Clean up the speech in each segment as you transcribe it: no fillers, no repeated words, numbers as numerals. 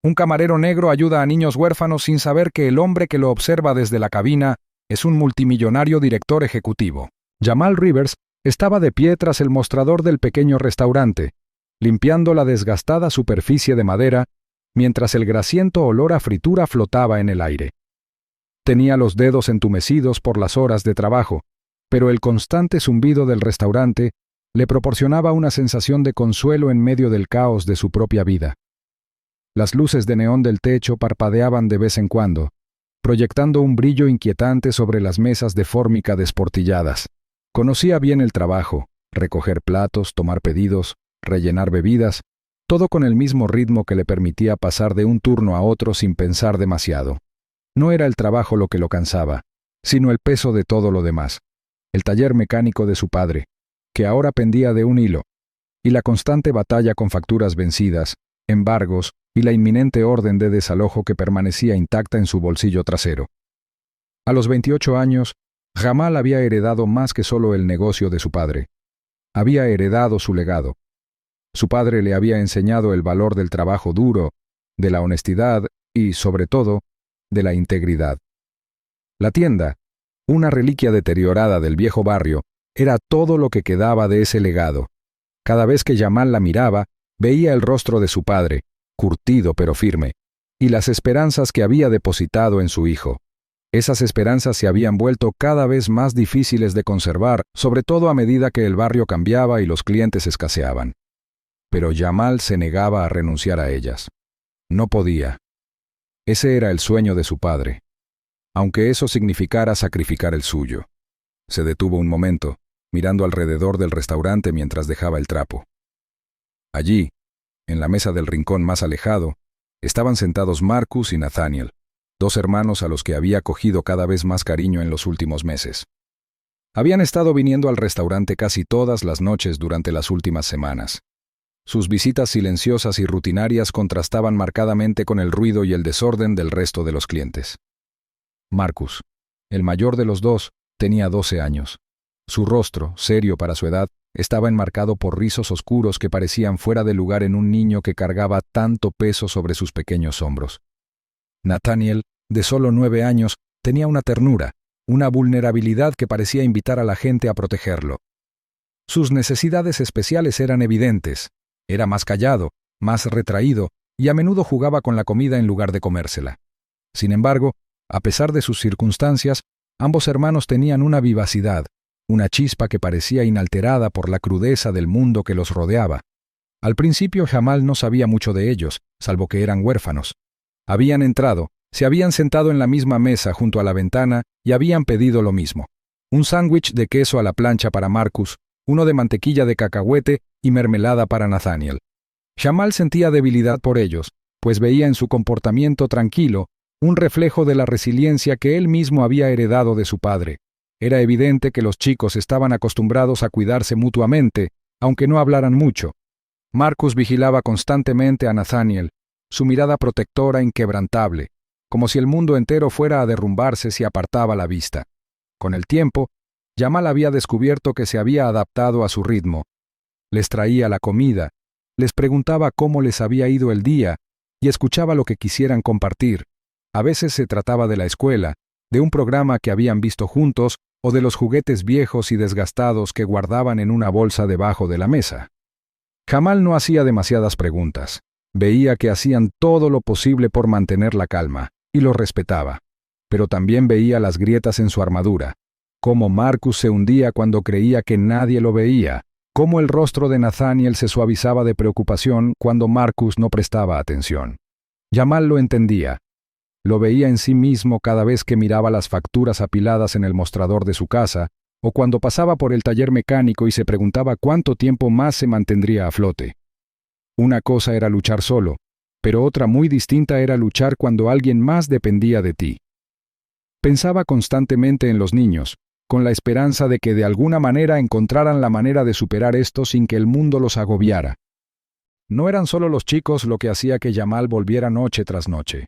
Un camarero negro ayuda a niños huérfanos sin saber que el hombre que lo observa desde la cabina es un multimillonario director ejecutivo. Jamal Rivers estaba de pie tras el mostrador del pequeño restaurante, limpiando la desgastada superficie de madera, mientras el grasiento olor a fritura flotaba en el aire. Tenía los dedos entumecidos por las horas de trabajo, pero el constante zumbido del restaurante le proporcionaba una sensación de consuelo en medio del caos de su propia vida. Las luces de neón del techo parpadeaban de vez en cuando, proyectando un brillo inquietante sobre las mesas de fórmica desportilladas. Conocía bien el trabajo: recoger platos, tomar pedidos, rellenar bebidas, todo con el mismo ritmo que le permitía pasar de un turno a otro sin pensar demasiado. No era el trabajo lo que lo cansaba, sino el peso de todo lo demás. El taller mecánico de su padre, que ahora pendía de un hilo, y la constante batalla con facturas vencidas, embargos y la inminente orden de desalojo que permanecía intacta en su bolsillo trasero. A los 28 años, Jamal había heredado más que solo el negocio de su padre. Había heredado su legado. Su padre le había enseñado el valor del trabajo duro, de la honestidad y, sobre todo, de la integridad. La tienda, una reliquia deteriorada del viejo barrio, era todo lo que quedaba de ese legado. Cada vez que Jamal la miraba, veía el rostro de su padre, curtido pero firme, y las esperanzas que había depositado en su hijo. Esas esperanzas se habían vuelto cada vez más difíciles de conservar, sobre todo a medida que el barrio cambiaba y los clientes escaseaban. Pero Jamal se negaba a renunciar a ellas. No podía. Ese era el sueño de su padre, aunque eso significara sacrificar el suyo. Se detuvo un momento, mirando alrededor del restaurante mientras dejaba el trapo. Allí, en la mesa del rincón más alejado, estaban sentados Marcus y Nathaniel, dos hermanos a los que había cogido cada vez más cariño en los últimos meses. Habían estado viniendo al restaurante casi todas las noches durante las últimas semanas. Sus visitas silenciosas y rutinarias contrastaban marcadamente con el ruido y el desorden del resto de los clientes. Marcus, el mayor de los dos, tenía 12 años. Su rostro, serio para su edad, estaba enmarcado por rizos oscuros que parecían fuera de lugar en un niño que cargaba tanto peso sobre sus pequeños hombros. Nathaniel, de solo 9 años, tenía una ternura, una vulnerabilidad que parecía invitar a la gente a protegerlo. Sus necesidades especiales eran evidentes. Era más callado, más retraído, y a menudo jugaba con la comida en lugar de comérsela. Sin embargo, a pesar de sus circunstancias, ambos hermanos tenían una vivacidad, una chispa que parecía inalterada por la crudeza del mundo que los rodeaba. Al principio Jamal no sabía mucho de ellos, salvo que eran huérfanos. Habían entrado, se habían sentado en la misma mesa junto a la ventana y habían pedido lo mismo: un sándwich de queso a la plancha para Marcus, uno de mantequilla de cacahuete y mermelada para Nathaniel. Jamal sentía debilidad por ellos, pues veía en su comportamiento tranquilo un reflejo de la resiliencia que él mismo había heredado de su padre. Era evidente que los chicos estaban acostumbrados a cuidarse mutuamente, aunque no hablaran mucho. Marcus vigilaba constantemente a Nathaniel, su mirada protectora inquebrantable, como si el mundo entero fuera a derrumbarse si apartaba la vista. Con el tiempo, Jamal había descubierto que se había adaptado a su ritmo. Les traía la comida, les preguntaba cómo les había ido el día y escuchaba lo que quisieran compartir. A veces se trataba de la escuela, de un programa que habían visto juntos o de los juguetes viejos y desgastados que guardaban en una bolsa debajo de la mesa. Jamal no hacía demasiadas preguntas. Veía que hacían todo lo posible por mantener la calma, y lo respetaba. Pero también veía las grietas en su armadura, cómo Marcus se hundía cuando creía que nadie lo veía, cómo el rostro de Nathaniel se suavizaba de preocupación cuando Marcus no prestaba atención. Jamal lo entendía. Lo veía en sí mismo cada vez que miraba las facturas apiladas en el mostrador de su casa, o cuando pasaba por el taller mecánico y se preguntaba cuánto tiempo más se mantendría a flote. Una cosa era luchar solo, pero otra muy distinta era luchar cuando alguien más dependía de ti. Pensaba constantemente en los niños, con la esperanza de que de alguna manera encontraran la manera de superar esto sin que el mundo los agobiara. No eran solo los chicos lo que hacía que Jamal volviera noche tras noche.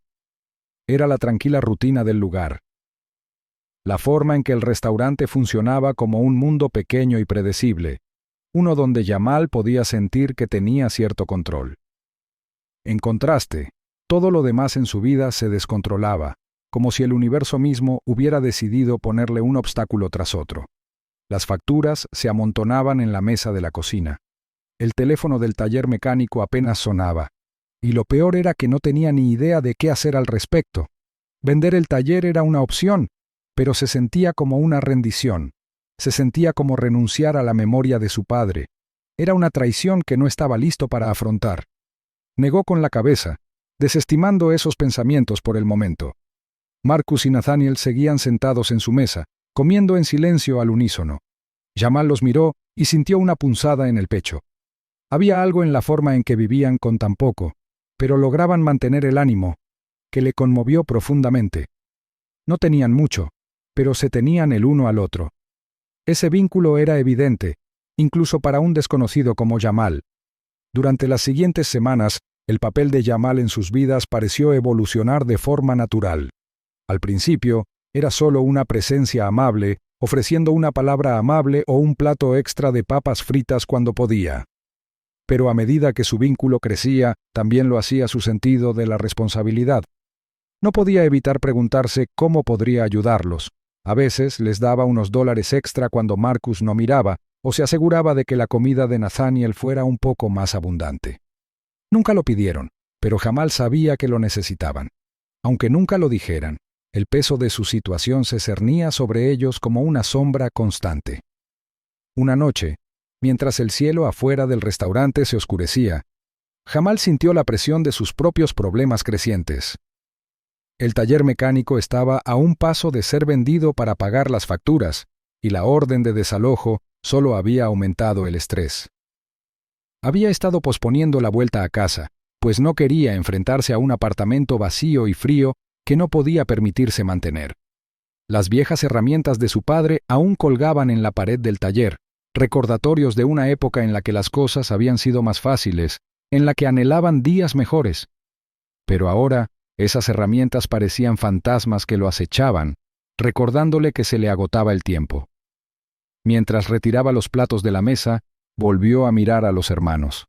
Era la tranquila rutina del lugar. La forma en que el restaurante funcionaba como un mundo pequeño y predecible, uno donde Jamal podía sentir que tenía cierto control. En contraste, Todo lo demás en su vida se descontrolaba, como si el universo mismo hubiera decidido ponerle un obstáculo tras otro. Las facturas se amontonaban en la mesa de la cocina. El teléfono del taller mecánico apenas sonaba, y lo peor era que no tenía ni idea de qué hacer al respecto. Vender el taller era una opción, pero se sentía como una rendición. Se sentía como renunciar a la memoria de su padre. Era una traición que no estaba listo para afrontar. Negó con la cabeza, desestimando esos pensamientos por el momento. Marcus y Nathaniel seguían sentados en su mesa, comiendo en silencio al unísono. Jamal los miró y sintió una punzada en el pecho. Había algo en la forma en que vivían con tan poco, pero lograban mantener el ánimo, que le conmovió profundamente. No tenían mucho, pero se tenían el uno al otro. Ese vínculo era evidente, incluso para un desconocido como Jamal. Durante las siguientes semanas, el papel de Jamal en sus vidas pareció evolucionar de forma natural. Al principio, era solo una presencia amable, ofreciendo una palabra amable o un plato extra de papas fritas cuando podía. Pero a medida que su vínculo crecía, también lo hacía su sentido de la responsabilidad. No podía evitar preguntarse cómo podría ayudarlos. A veces les daba unos dólares extra cuando Marcus no miraba, o se aseguraba de que la comida de Nathaniel fuera un poco más abundante. Nunca lo pidieron, pero Jamal sabía que lo necesitaban. Aunque nunca lo dijeran, el peso de su situación se cernía sobre ellos como una sombra constante. Una noche, mientras el cielo afuera del restaurante se oscurecía, Jamal sintió la presión de sus propios problemas crecientes. El taller mecánico estaba a un paso de ser vendido para pagar las facturas, y la orden de desalojo solo había aumentado el estrés. Había estado posponiendo la vuelta a casa, pues no quería enfrentarse a un apartamento vacío y frío que no podía permitirse mantener. Las viejas herramientas de su padre aún colgaban en la pared del taller, recordatorios de una época en la que las cosas habían sido más fáciles, en la que anhelaban días mejores. Pero ahora, esas herramientas parecían fantasmas que lo acechaban, recordándole que se le agotaba el tiempo. Mientras retiraba los platos de la mesa, volvió a mirar a los hermanos.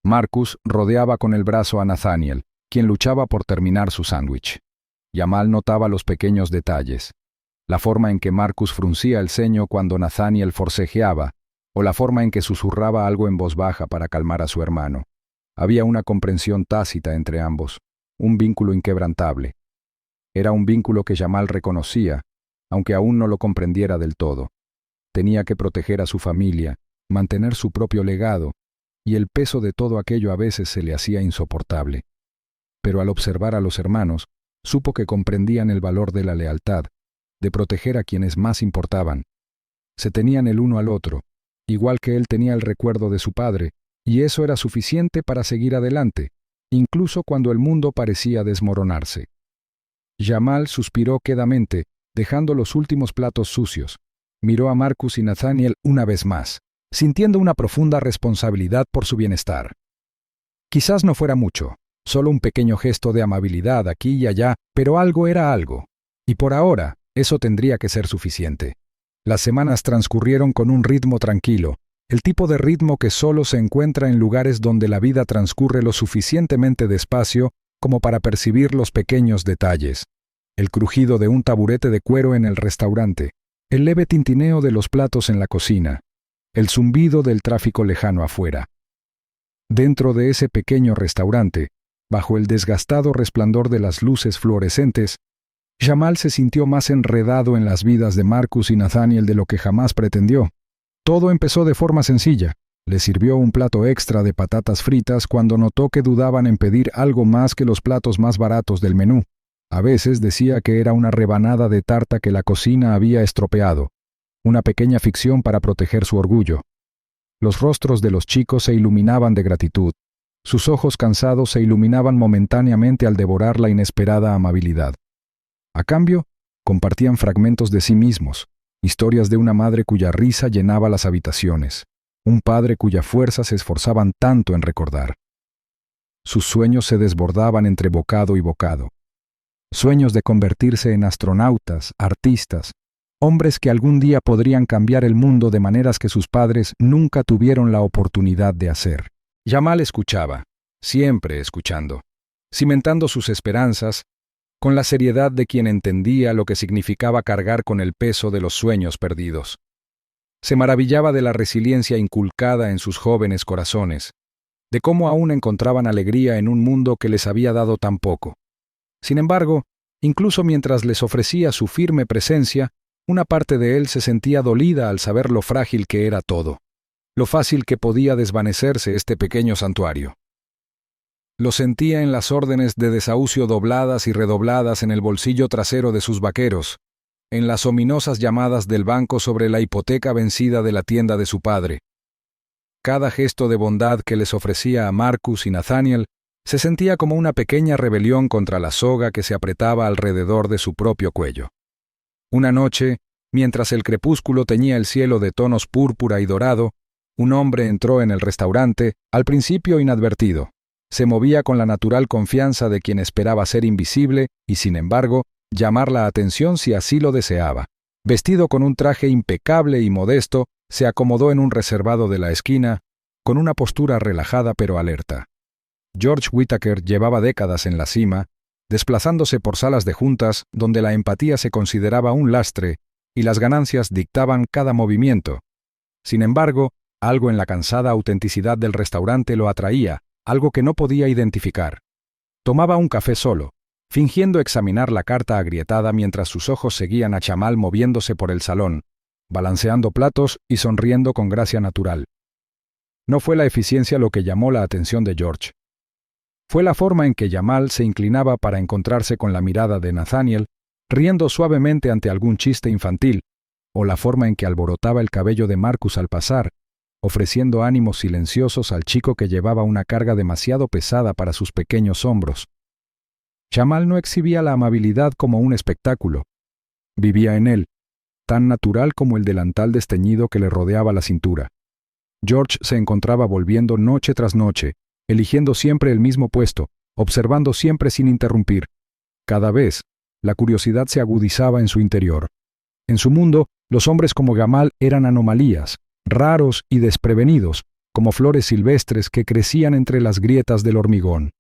Marcus rodeaba con el brazo a Nathaniel, quien luchaba por terminar su sándwich. Jamal notaba los pequeños detalles. La forma en que Marcus fruncía el ceño cuando Nathaniel forcejeaba, o la forma en que susurraba algo en voz baja para calmar a su hermano. Había una comprensión tácita entre ambos, un vínculo inquebrantable. Era un vínculo que Jamal reconocía, aunque aún no lo comprendiera del todo. Tenía que proteger a su familia, mantener su propio legado, y el peso de todo aquello a veces se le hacía insoportable. Pero al observar a los hermanos, supo que comprendían el valor de la lealtad, de proteger a quienes más importaban. Se tenían el uno al otro, igual que él tenía el recuerdo de su padre, y eso era suficiente para seguir adelante, incluso cuando el mundo parecía desmoronarse. Jamal suspiró quedamente, dejando los últimos platos sucios. Miró a Marcus y Nathaniel una vez más, sintiendo una profunda responsabilidad por su bienestar. Quizás no fuera mucho, solo un pequeño gesto de amabilidad aquí y allá, pero algo era algo. Y por ahora, eso tendría que ser suficiente. Las semanas transcurrieron con un ritmo tranquilo, el tipo de ritmo que solo se encuentra en lugares donde la vida transcurre lo suficientemente despacio como para percibir los pequeños detalles. El crujido de un taburete de cuero en el restaurante, el leve tintineo de los platos en la cocina, el zumbido del tráfico lejano afuera. Dentro de ese pequeño restaurante, bajo el desgastado resplandor de las luces fluorescentes, Jamal se sintió más enredado en las vidas de Marcus y Nathaniel de lo que jamás pretendió. Todo empezó de forma sencilla. Le sirvió un plato extra de patatas fritas cuando notó que dudaban en pedir algo más que los platos más baratos del menú. A veces decía que era una rebanada de tarta que la cocina había estropeado, una pequeña ficción para proteger su orgullo. Los rostros de los chicos se iluminaban de gratitud. Sus ojos cansados se iluminaban momentáneamente al devorar la inesperada amabilidad. A cambio, compartían fragmentos de sí mismos, historias de una madre cuya risa llenaba las habitaciones, un padre cuya fuerza se esforzaban tanto en recordar. Sus sueños se desbordaban entre bocado y bocado. Sueños de convertirse en astronautas, artistas, hombres que algún día podrían cambiar el mundo de maneras que sus padres nunca tuvieron la oportunidad de hacer. Jamal escuchaba, siempre escuchando. cimentando sus esperanzas, con la seriedad de quien entendía lo que significaba cargar con el peso de los sueños perdidos. Se maravillaba de la resiliencia inculcada en sus jóvenes corazones, de cómo aún encontraban alegría en un mundo que les había dado tan poco. Sin embargo, incluso mientras les ofrecía su firme presencia, una parte de él se sentía dolida al saber lo frágil que era todo, lo fácil que podía desvanecerse este pequeño santuario. Lo sentía en las órdenes de desahucio dobladas y redobladas en el bolsillo trasero de sus vaqueros, en las ominosas llamadas del banco sobre la hipoteca vencida de la tienda de su padre. Cada gesto de bondad que les ofrecía a Marcus y Nathaniel se sentía como una pequeña rebelión contra la soga que se apretaba alrededor de su propio cuello. Una noche, mientras el crepúsculo teñía el cielo de tonos púrpura y dorado, un hombre entró en el restaurante, al principio inadvertido. Se movía con la natural confianza de quien esperaba ser invisible y, sin embargo, llamar la atención si así lo deseaba. Vestido con un traje impecable y modesto, se acomodó en un reservado de la esquina, con una postura relajada pero alerta. George Whittaker llevaba décadas en la cima, desplazándose por salas de juntas donde la empatía se consideraba un lastre y las ganancias dictaban cada movimiento. Sin embargo, algo en la cansada autenticidad del restaurante lo atraía, algo que no podía identificar. Tomaba un café solo, fingiendo examinar la carta agrietada mientras sus ojos seguían a Jamal moviéndose por el salón, balanceando platos y sonriendo con gracia natural. No fue la eficiencia lo que llamó la atención de George. Fue la forma en que Jamal se inclinaba para encontrarse con la mirada de Nathaniel, riendo suavemente ante algún chiste infantil, o la forma en que alborotaba el cabello de Marcus al pasar, ofreciendo ánimos silenciosos al chico que llevaba una carga demasiado pesada para sus pequeños hombros. Jamal no exhibía la amabilidad como un espectáculo. Vivía en él, tan natural como el delantal desteñido que le rodeaba la cintura. George se encontraba volviendo noche tras noche, eligiendo siempre el mismo puesto, observando siempre sin interrumpir. Cada vez, la curiosidad se agudizaba en su interior. En su mundo, los hombres como Jamal eran anomalías, raros y desprevenidos, como flores silvestres que crecían entre las grietas del hormigón.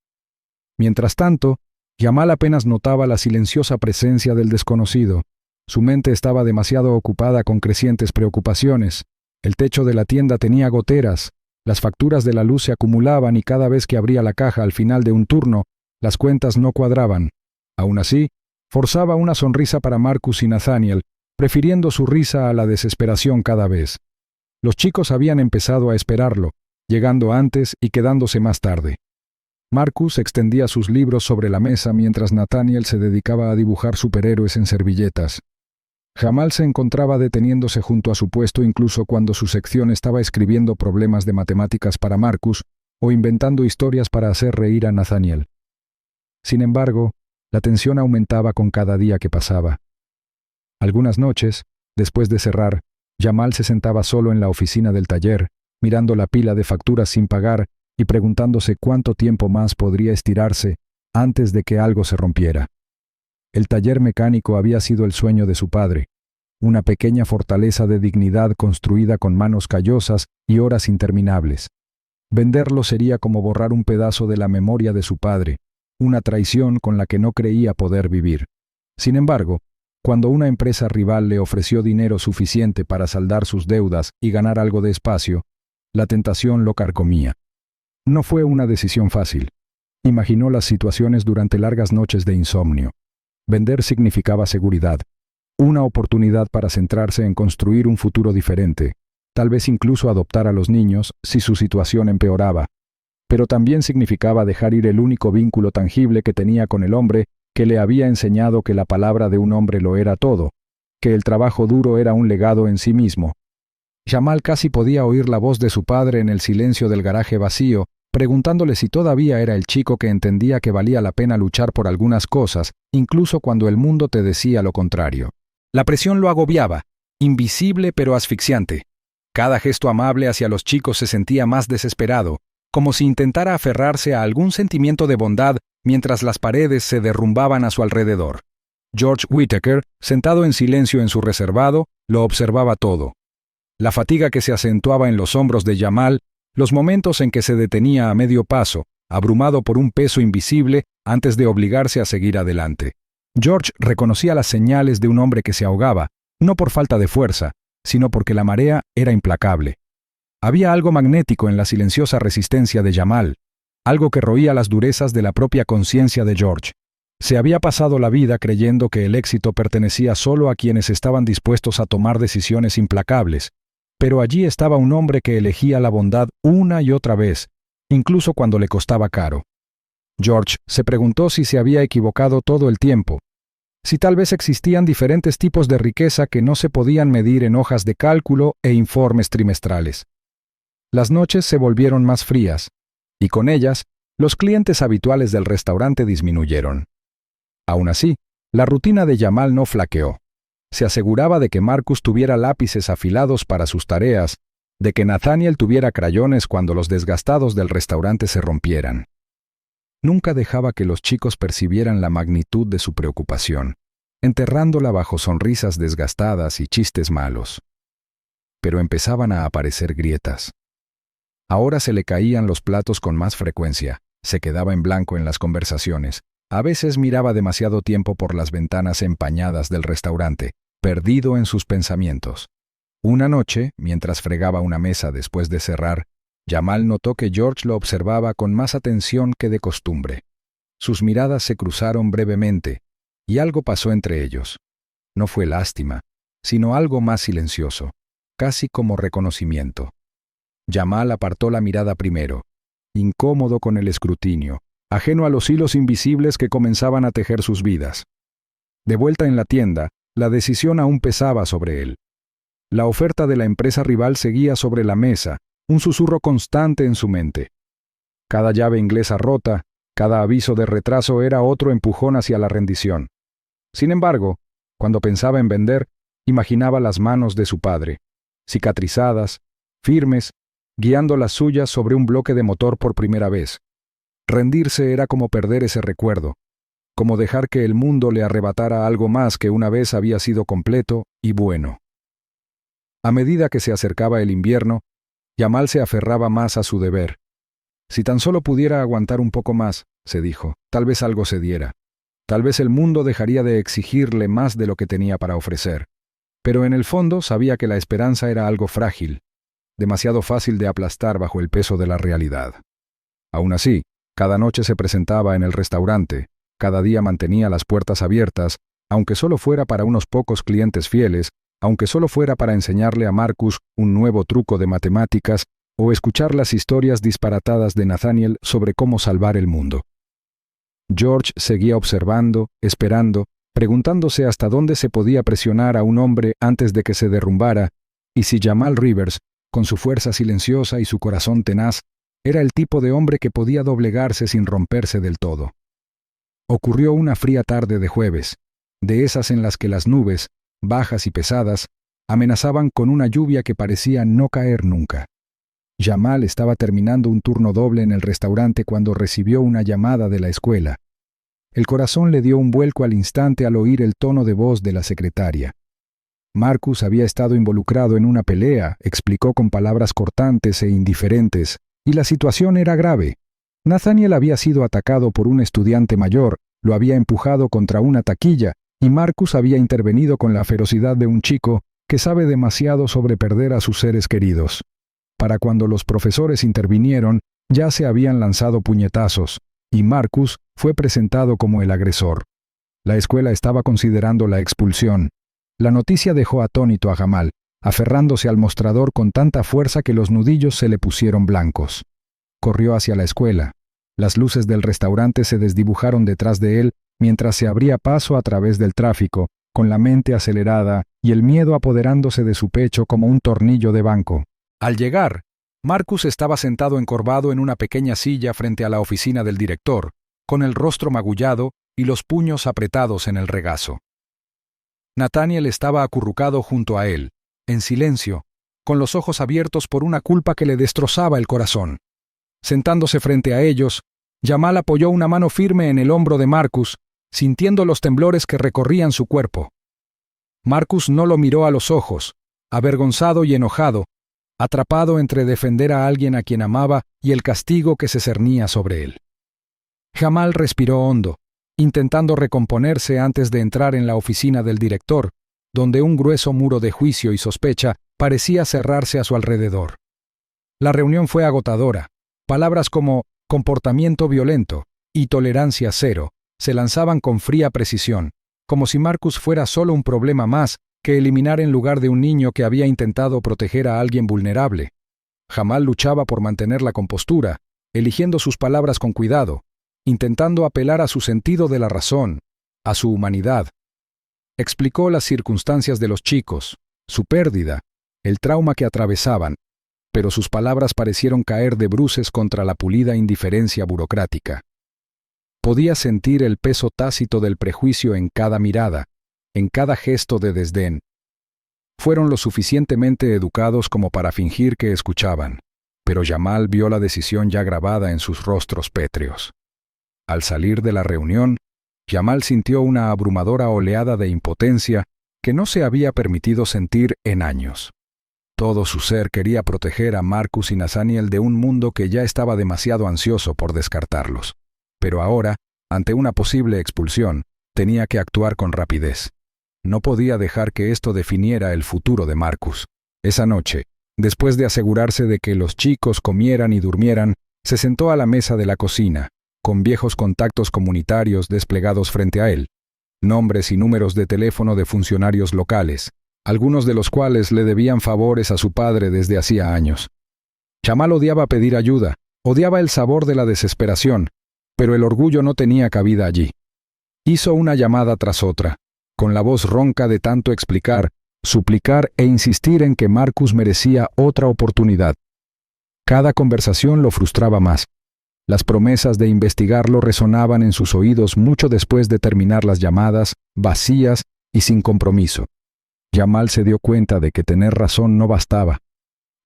Mientras tanto, Jamal apenas notaba la silenciosa presencia del desconocido. Su mente estaba demasiado ocupada con crecientes preocupaciones. El techo de la tienda tenía goteras, las facturas de la luz se acumulaban y cada vez que abría la caja al final de un turno, las cuentas no cuadraban. Aún así, forzaba una sonrisa para Marcus y Nathaniel, prefiriendo su risa a la desesperación cada vez. Los chicos habían empezado a esperarlo, llegando antes y quedándose más tarde. Marcus extendía sus libros sobre la mesa mientras Nathaniel se dedicaba a dibujar superhéroes en servilletas. Jamal se encontraba deteniéndose junto a su puesto incluso cuando su sección estaba escribiendo problemas de matemáticas para Marcus o inventando historias para hacer reír a Nathaniel. Sin embargo, la tensión aumentaba con cada día que pasaba. Algunas noches, después de cerrar, Jamal se sentaba solo en la oficina del taller, mirando la pila de facturas sin pagar y preguntándose cuánto tiempo más podría estirarse antes de que algo se rompiera. El taller mecánico había sido el sueño de su padre, una pequeña fortaleza de dignidad construida con manos callosas y horas interminables. Venderlo sería como borrar un pedazo de la memoria de su padre, una traición con la que no creía poder vivir. Sin embargo, cuando una empresa rival le ofreció dinero suficiente para saldar sus deudas y ganar algo de espacio, la tentación lo carcomía. No fue una decisión fácil. Imaginó las situaciones durante largas noches de insomnio. Vender significaba seguridad, una oportunidad para centrarse en construir un futuro diferente, tal vez incluso adoptar a los niños si su situación empeoraba, pero también significaba dejar ir el único vínculo tangible que tenía con el hombre que le había enseñado que la palabra de un hombre lo era todo, que el trabajo duro era un legado en sí mismo. Jamal casi podía oír la voz de su padre en el silencio del garaje vacío, preguntándole si todavía era el chico que entendía que valía la pena luchar por algunas cosas, incluso cuando el mundo te decía lo contrario. La presión lo agobiaba, invisible pero asfixiante. Cada gesto amable hacia los chicos se sentía más desesperado, como si intentara aferrarse a algún sentimiento de bondad mientras las paredes se derrumbaban a su alrededor. George Whittaker, sentado en silencio en su reservado, lo observaba todo. La fatiga que se acentuaba en los hombros de Jamal, los momentos en que se detenía a medio paso, abrumado por un peso invisible, antes de obligarse a seguir adelante. George reconocía las señales de un hombre que se ahogaba, no por falta de fuerza, sino porque la marea era implacable. Había algo magnético en la silenciosa resistencia de Jamal, algo que roía las durezas de la propia conciencia de George. Se había pasado la vida creyendo que el éxito pertenecía solo a quienes estaban dispuestos a tomar decisiones implacables, pero allí estaba un hombre que elegía la bondad una y otra vez, incluso cuando le costaba caro. George se preguntó si se había equivocado todo el tiempo, si tal vez existían diferentes tipos de riqueza que no se podían medir en hojas de cálculo e informes trimestrales. Las noches se volvieron más frías, y con ellas, los clientes habituales del restaurante disminuyeron. Aún así, la rutina de Jamal no flaqueó. Se aseguraba de que Marcus tuviera lápices afilados para sus tareas, de que Nathaniel tuviera crayones cuando los desgastados del restaurante se rompieran. Nunca dejaba que los chicos percibieran la magnitud de su preocupación, enterrándola bajo sonrisas desgastadas y chistes malos. Pero empezaban a aparecer grietas. Ahora se le caían los platos con más frecuencia, se quedaba en blanco en las conversaciones, a veces miraba demasiado tiempo por las ventanas empañadas del restaurante, perdido en sus pensamientos. Una noche, mientras fregaba una mesa después de cerrar, Jamal notó que George lo observaba con más atención que de costumbre. Sus miradas se cruzaron brevemente, y algo pasó entre ellos. No fue lástima, sino algo más silencioso, casi como reconocimiento. Jamal apartó la mirada primero, incómodo con el escrutinio, ajeno a los hilos invisibles que comenzaban a tejer sus vidas. De vuelta en la tienda, la decisión aún pesaba sobre él. La oferta de la empresa rival seguía sobre la mesa, un susurro constante en su mente. Cada llave inglesa rota, cada aviso de retraso era otro empujón hacia la rendición. Sin embargo, cuando pensaba en vender, imaginaba las manos de su padre, cicatrizadas, firmes, guiando las suyas sobre un bloque de motor por primera vez. Rendirse era como perder ese recuerdo, como dejar que el mundo le arrebatara algo más que una vez había sido completo y bueno. A medida que se acercaba el invierno, Jamal se aferraba más a su deber. Si tan solo pudiera aguantar un poco más, se dijo, tal vez algo se diera. Tal vez el mundo dejaría de exigirle más de lo que tenía para ofrecer. Pero en el fondo sabía que la esperanza era algo frágil, demasiado fácil de aplastar bajo el peso de la realidad. Aún así, cada noche se presentaba en el restaurante, cada día mantenía las puertas abiertas, aunque solo fuera para unos pocos clientes fieles, aunque solo fuera para enseñarle a Marcus un nuevo truco de matemáticas o escuchar las historias disparatadas de Nathaniel sobre cómo salvar el mundo. George seguía observando, esperando, preguntándose hasta dónde se podía presionar a un hombre antes de que se derrumbara, y si Jamal Rivers, con su fuerza silenciosa y su corazón tenaz, era el tipo de hombre que podía doblegarse sin romperse del todo. Ocurrió una fría tarde de jueves, de esas en las que las nubes, bajas y pesadas, amenazaban con una lluvia que parecía no caer nunca. Jamal estaba terminando un turno doble en el restaurante cuando recibió una llamada de la escuela. El corazón le dio un vuelco al instante al oír el tono de voz de la secretaria. Marcus había estado involucrado en una pelea, explicó con palabras cortantes e indiferentes, y la situación era grave. Nathaniel había sido atacado por un estudiante mayor, lo había empujado contra una taquilla, y Marcus había intervenido con la ferocidad de un chico que sabe demasiado sobre perder a sus seres queridos. Para cuando los profesores intervinieron, ya se habían lanzado puñetazos, y Marcus fue presentado como el agresor. La escuela estaba considerando la expulsión. La noticia dejó atónito a Jamal, aferrándose al mostrador con tanta fuerza que los nudillos se le pusieron blancos. Corrió hacia la escuela. Las luces del restaurante se desdibujaron detrás de él mientras se abría paso a través del tráfico, con la mente acelerada y el miedo apoderándose de su pecho como un tornillo de banco. Al llegar, Marcus estaba sentado encorvado en una pequeña silla frente a la oficina del director, con el rostro magullado y los puños apretados en el regazo. Nathaniel estaba acurrucado junto a él, en silencio, con los ojos abiertos por una culpa que le destrozaba el corazón. Sentándose frente a ellos, Jamal apoyó una mano firme en el hombro de Marcus, sintiendo los temblores que recorrían su cuerpo. Marcus no lo miró a los ojos, avergonzado y enojado, atrapado entre defender a alguien a quien amaba y el castigo que se cernía sobre él. Jamal respiró hondo, intentando recomponerse antes de entrar en la oficina del director, donde un grueso muro de juicio y sospecha parecía cerrarse a su alrededor. La reunión fue agotadora. Palabras como comportamiento violento y tolerancia cero se lanzaban con fría precisión, como si Marcus fuera solo un problema más que eliminar en lugar de un niño que había intentado proteger a alguien vulnerable. Jamal luchaba por mantener la compostura, eligiendo sus palabras con cuidado, intentando apelar a su sentido de la razón, a su humanidad. Explicó las circunstancias de los chicos, su pérdida, el trauma que atravesaban, pero sus palabras parecieron caer de bruces contra la pulida indiferencia burocrática. Podía sentir el peso tácito del prejuicio en cada mirada, en cada gesto de desdén. Fueron lo suficientemente educados como para fingir que escuchaban, pero Jamal vio la decisión ya grabada en sus rostros pétreos. Al salir de la reunión, Jamal sintió una abrumadora oleada de impotencia que no se había permitido sentir en años. Todo su ser quería proteger a Marcus y Nathaniel de un mundo que ya estaba demasiado ansioso por descartarlos. Pero ahora, ante una posible expulsión, tenía que actuar con rapidez. No podía dejar que esto definiera el futuro de Marcus. Esa noche, después de asegurarse de que los chicos comieran y durmieran, se sentó a la mesa de la cocina, con viejos contactos comunitarios desplegados frente a él, nombres y números de teléfono de funcionarios locales, algunos de los cuales le debían favores a su padre desde hacía años. Jamal odiaba pedir ayuda, odiaba el sabor de la desesperación, pero el orgullo no tenía cabida allí. Hizo una llamada tras otra, con la voz ronca de tanto explicar, suplicar e insistir en que Marcus merecía otra oportunidad. Cada conversación lo frustraba más. Las promesas de investigarlo resonaban en sus oídos mucho después de terminar las llamadas, vacías y sin compromiso. Jamal se dio cuenta de que tener razón no bastaba.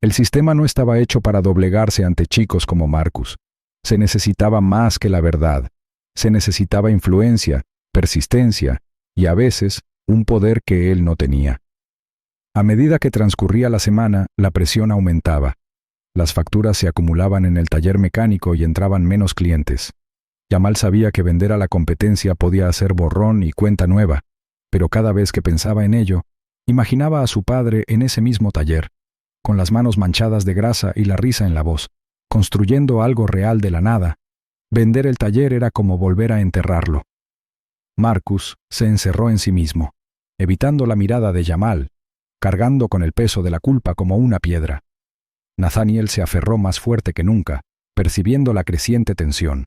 El sistema no estaba hecho para doblegarse ante chicos como Marcus. Se necesitaba más que la verdad. Se necesitaba influencia, persistencia y a veces un poder que él no tenía. A medida que transcurría la semana, la presión aumentaba. Las facturas se acumulaban en el taller mecánico y entraban menos clientes. Jamal sabía que vender a la competencia podía hacer borrón y cuenta nueva, pero cada vez que pensaba en ello, imaginaba a su padre en ese mismo taller, con las manos manchadas de grasa y la risa en la voz, construyendo algo real de la nada. Vender el taller era como volver a enterrarlo. Marcus se encerró en sí mismo, evitando la mirada de Jamal, cargando con el peso de la culpa como una piedra. Nathaniel se aferró más fuerte que nunca, percibiendo la creciente tensión.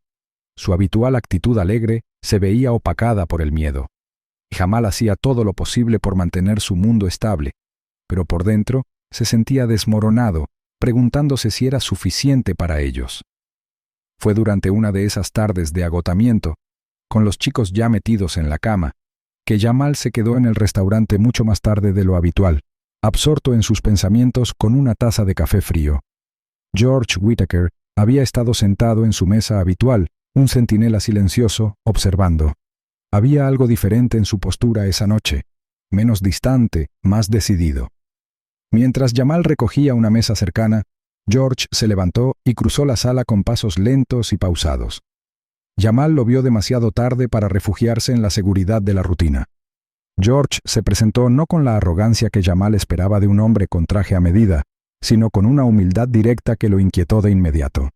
Su habitual actitud alegre se veía opacada por el miedo. Jamal hacía todo lo posible por mantener su mundo estable, pero por dentro se sentía desmoronado, preguntándose si era suficiente para ellos. Fue durante una de esas tardes de agotamiento, con los chicos ya metidos en la cama, que Jamal se quedó en el restaurante mucho más tarde de lo habitual, absorto en sus pensamientos con una taza de café frío. George Whittaker había estado sentado en su mesa habitual, un centinela silencioso, observando. Había algo diferente en su postura esa noche, menos distante, más decidido. Mientras Jamal recogía una mesa cercana, George se levantó y cruzó la sala con pasos lentos y pausados. Jamal lo vio demasiado tarde para refugiarse en la seguridad de la rutina. George se presentó no con la arrogancia que Jamal esperaba de un hombre con traje a medida, sino con una humildad directa que lo inquietó de inmediato.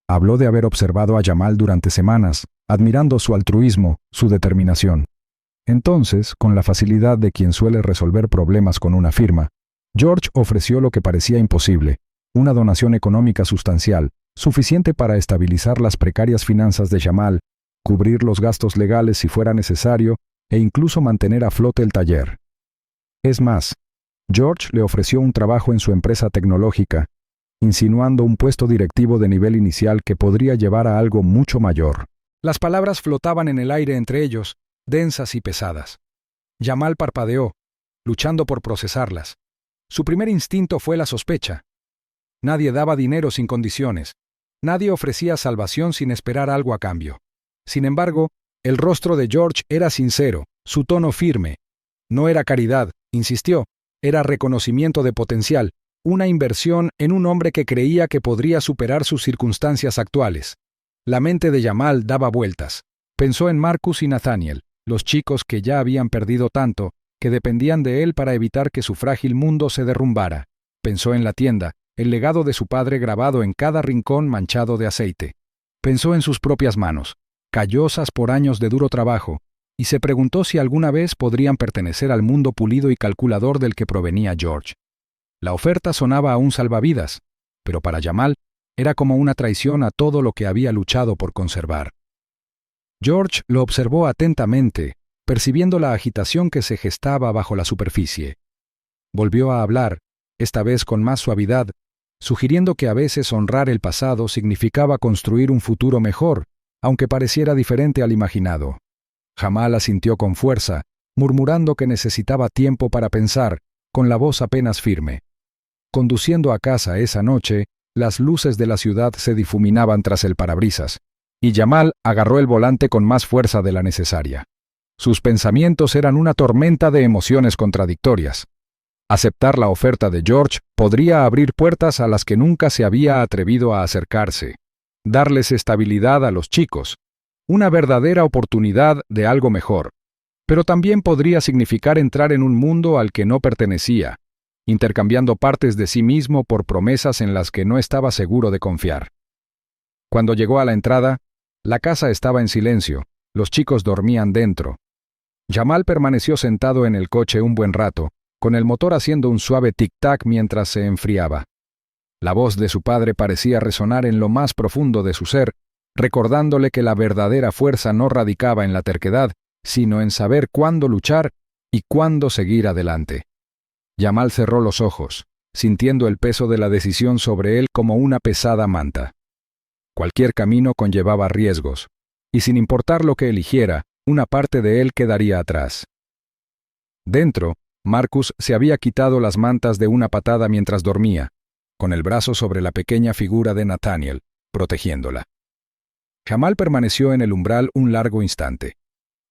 Habló de haber observado a Jamal durante semanas, admirando su altruismo, su determinación. Entonces, con la facilidad de quien suele resolver problemas con una firma, George ofreció lo que parecía imposible, una donación económica sustancial, suficiente para estabilizar las precarias finanzas de Jamal, cubrir los gastos legales si fuera necesario e incluso mantener a flote el taller. Es más, George le ofreció un trabajo en su empresa tecnológica, insinuando un puesto directivo de nivel inicial que podría llevar a algo mucho mayor. Las palabras flotaban en el aire entre ellos, densas y pesadas. Jamal parpadeó, luchando por procesarlas. Su primer instinto fue la sospecha. Nadie daba dinero sin condiciones. Nadie ofrecía salvación sin esperar algo a cambio. Sin embargo, el rostro de George era sincero, su tono firme. No era caridad, insistió, era reconocimiento de potencial, una inversión en un hombre que creía que podría superar sus circunstancias actuales. La mente de Jamal daba vueltas. Pensó en Marcus y Nathaniel, los chicos que ya habían perdido tanto, que dependían de él para evitar que su frágil mundo se derrumbara. Pensó en la tienda, el legado de su padre grabado en cada rincón manchado de aceite. Pensó en sus propias manos, callosas por años de duro trabajo, y se preguntó si alguna vez podrían pertenecer al mundo pulido y calculador del que provenía George. La oferta sonaba a un salvavidas, pero para Jamal era como una traición a todo lo que había luchado por conservar. George lo observó atentamente, percibiendo la agitación que se gestaba bajo la superficie. Volvió a hablar, esta vez con más suavidad, sugiriendo que a veces honrar el pasado significaba construir un futuro mejor, aunque pareciera diferente al imaginado. Jamal asintió con fuerza, murmurando que necesitaba tiempo para pensar, con la voz apenas firme. Conduciendo a casa esa noche, las luces de la ciudad se difuminaban tras el parabrisas, y Jamal agarró el volante con más fuerza de la necesaria. Sus pensamientos eran una tormenta de emociones contradictorias. Aceptar la oferta de George podría abrir puertas a las que nunca se había atrevido a acercarse, darles estabilidad a los chicos, una verdadera oportunidad de algo mejor, pero también podría significar entrar en un mundo al que no pertenecía, intercambiando partes de sí mismo por promesas en las que no estaba seguro de confiar. Cuando llegó a la entrada, la casa estaba en silencio, los chicos dormían dentro. Jamal permaneció sentado en el coche un buen rato, con el motor haciendo un suave tic-tac mientras se enfriaba. La voz de su padre parecía resonar en lo más profundo de su ser, recordándole que la verdadera fuerza no radicaba en la terquedad, sino en saber cuándo luchar y cuándo seguir adelante. Jamal cerró los ojos, sintiendo el peso de la decisión sobre él como una pesada manta. Cualquier camino conllevaba riesgos, y sin importar lo que eligiera, una parte de él quedaría atrás. Dentro, Marcus se había quitado las mantas de una patada mientras dormía, con el brazo sobre la pequeña figura de Nathaniel, protegiéndola. Jamal permaneció en el umbral un largo instante.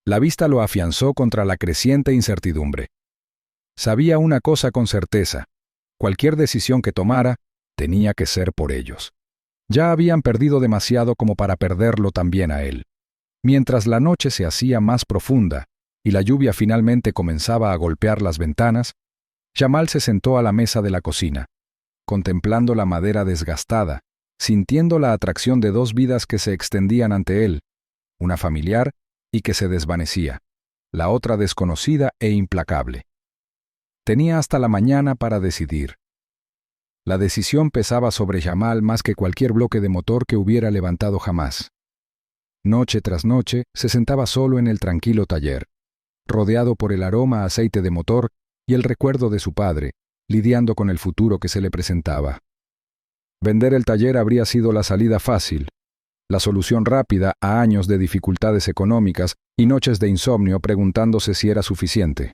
La vista lo afianzó contra la creciente incertidumbre. Sabía una cosa con certeza: cualquier decisión que tomara, tenía que ser por ellos. Ya habían perdido demasiado como para perderlo también a él. Mientras la noche se hacía más profunda y la lluvia finalmente comenzaba a golpear las ventanas, Jamal se sentó a la mesa de la cocina, contemplando la madera desgastada, sintiendo la atracción de dos vidas que se extendían ante él, una familiar y que se desvanecía, la otra desconocida e implacable. Tenía hasta la mañana para decidir. La decisión pesaba sobre Jamal más que cualquier bloque de motor que hubiera levantado jamás. Noche tras noche se sentaba solo en el tranquilo taller, rodeado por el aroma a aceite de motor y el recuerdo de su padre, lidiando con el futuro que se le presentaba. Vender el taller habría sido la salida fácil, la solución rápida a años de dificultades económicas y noches de insomnio preguntándose si era suficiente.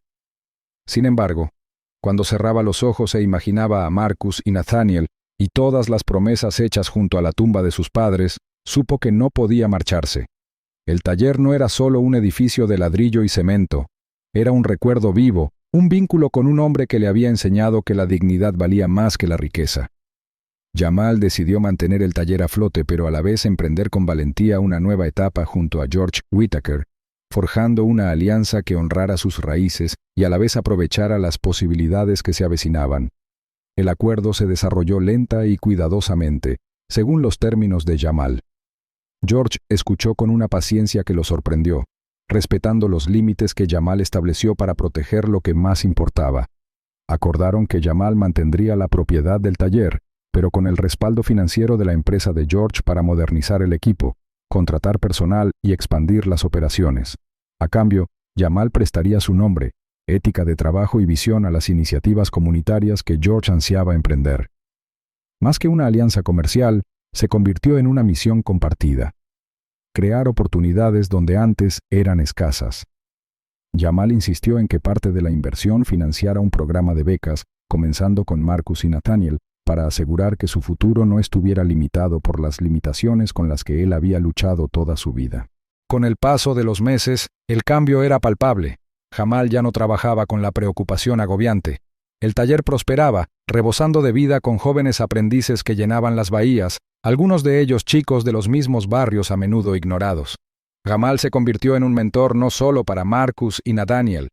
Sin embargo, cuando cerraba los ojos e imaginaba a Marcus y Nathaniel y todas las promesas hechas junto a la tumba de sus padres, supo que no podía marcharse. El taller no era solo un edificio de ladrillo y cemento, era un recuerdo vivo, un vínculo con un hombre que le había enseñado que la dignidad valía más que la riqueza. Jamal decidió mantener el taller a flote, pero a la vez emprender con valentía una nueva etapa junto a George Whittaker, forjando una alianza que honrara sus raíces y a la vez aprovechara las posibilidades que se avecinaban. El acuerdo se desarrolló lenta y cuidadosamente, según los términos de Jamal. George escuchó con una paciencia que lo sorprendió, respetando los límites que Jamal estableció para proteger lo que más importaba. Acordaron que Jamal mantendría la propiedad del taller, pero con el respaldo financiero de la empresa de George para modernizar el equipo, contratar personal y expandir las operaciones. A cambio, Jamal prestaría su nombre, ética de trabajo y visión a las iniciativas comunitarias que George ansiaba emprender. Más que una alianza comercial, se convirtió en una misión compartida: crear oportunidades donde antes eran escasas. Jamal insistió en que parte de la inversión financiara un programa de becas, comenzando con Marcus y Nathaniel, para asegurar que su futuro no estuviera limitado por las limitaciones con las que él había luchado toda su vida. Con el paso de los meses, el cambio era palpable. Jamal ya no trabajaba con la preocupación agobiante. El taller prosperaba, rebosando de vida con jóvenes aprendices que llenaban las bahías, algunos de ellos chicos de los mismos barrios a menudo ignorados. Jamal se convirtió en un mentor no solo para Marcus y Nathaniel,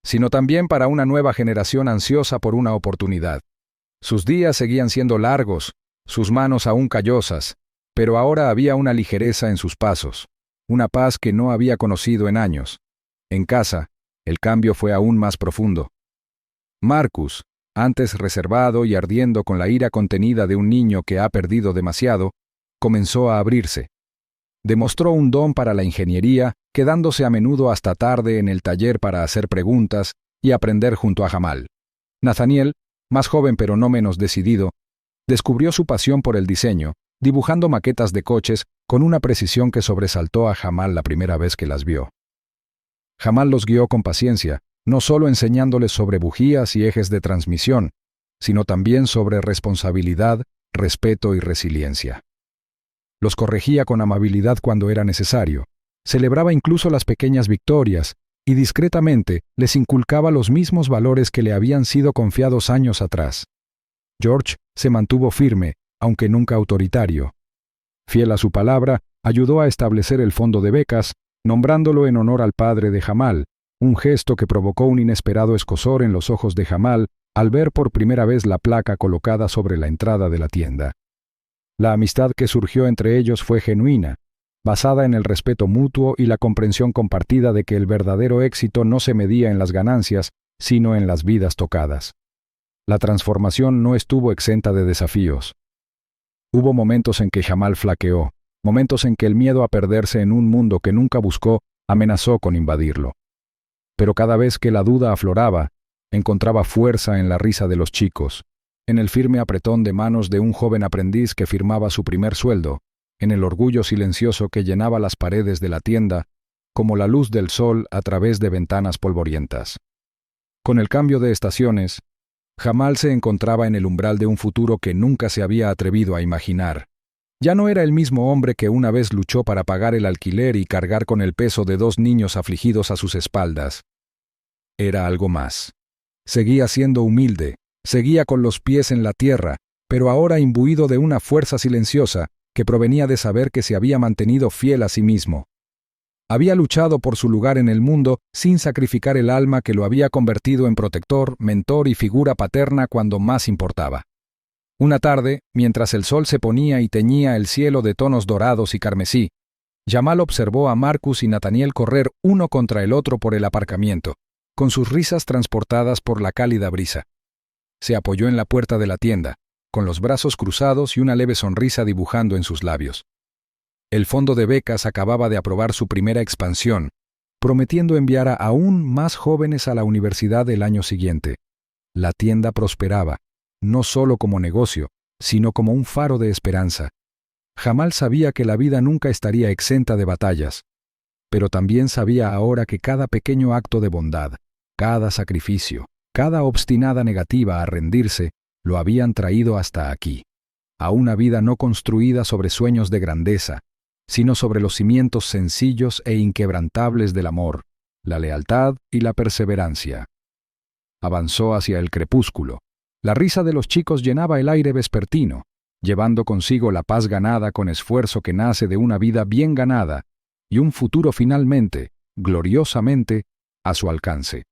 sino también para una nueva generación ansiosa por una oportunidad. Sus días seguían siendo largos, sus manos aún callosas, pero ahora había una ligereza en sus pasos, una paz que no había conocido en años. En casa, el cambio fue aún más profundo. Marcus, antes reservado y ardiendo con la ira contenida de un niño que ha perdido demasiado, comenzó a abrirse. Demostró un don para la ingeniería, quedándose a menudo hasta tarde en el taller para hacer preguntas y aprender junto a Jamal. Nathaniel, más joven pero no menos decidido, descubrió su pasión por el diseño, dibujando maquetas de coches con una precisión que sobresaltó a Jamal la primera vez que las vio. Jamal los guió con paciencia, no solo enseñándoles sobre bujías y ejes de transmisión, sino también sobre responsabilidad, respeto y resiliencia. Los corregía con amabilidad cuando era necesario, celebraba incluso las pequeñas victorias y discretamente les inculcaba los mismos valores que le habían sido confiados años atrás. George se mantuvo firme, aunque nunca autoritario. Fiel a su palabra, ayudó a establecer el fondo de becas, nombrándolo en honor al padre de Jamal, un gesto que provocó un inesperado escozor en los ojos de Jamal al ver por primera vez la placa colocada sobre la entrada de la tienda. La amistad que surgió entre ellos fue genuina, basada en el respeto mutuo y la comprensión compartida de que el verdadero éxito no se medía en las ganancias, sino en las vidas tocadas. La transformación no estuvo exenta de desafíos. Hubo momentos en que Jamal flaqueó, momentos en que el miedo a perderse en un mundo que nunca buscó amenazó con invadirlo. Pero cada vez que la duda afloraba, encontraba fuerza en la risa de los chicos, en el firme apretón de manos de un joven aprendiz que firmaba su primer sueldo, en el orgullo silencioso que llenaba las paredes de la tienda, como la luz del sol a través de ventanas polvorientas. Con el cambio de estaciones, Jamal se encontraba en el umbral de un futuro que nunca se había atrevido a imaginar. Ya no era el mismo hombre que una vez luchó para pagar el alquiler y cargar con el peso de 2 niños afligidos a sus espaldas. Era algo más. Seguía siendo humilde, seguía con los pies en la tierra, pero ahora imbuido de una fuerza silenciosa que provenía de saber que se había mantenido fiel a sí mismo. Había luchado por su lugar en el mundo sin sacrificar el alma que lo había convertido en protector, mentor y figura paterna cuando más importaba. Una tarde, mientras el sol se ponía y teñía el cielo de tonos dorados y carmesí, Jamal observó a Marcus y Nathaniel correr uno contra el otro por el aparcamiento, con sus risas transportadas por la cálida brisa. Se apoyó en la puerta de la tienda, con los brazos cruzados y una leve sonrisa dibujando en sus labios. El fondo de becas acababa de aprobar su primera expansión, prometiendo enviar a aún más jóvenes a la universidad el año siguiente. La tienda prosperaba, no solo como negocio, sino como un faro de esperanza. Jamal sabía que la vida nunca estaría exenta de batallas, pero también sabía ahora que cada pequeño acto de bondad, cada sacrificio, cada obstinada negativa a rendirse, lo habían traído hasta aquí, a una vida no construida sobre sueños de grandeza, sino sobre los cimientos sencillos e inquebrantables del amor, la lealtad y la perseverancia. Avanzó hacia el crepúsculo. La risa de los chicos llenaba el aire vespertino, llevando consigo la paz ganada con esfuerzo que nace de una vida bien ganada y un futuro finalmente, gloriosamente, a su alcance.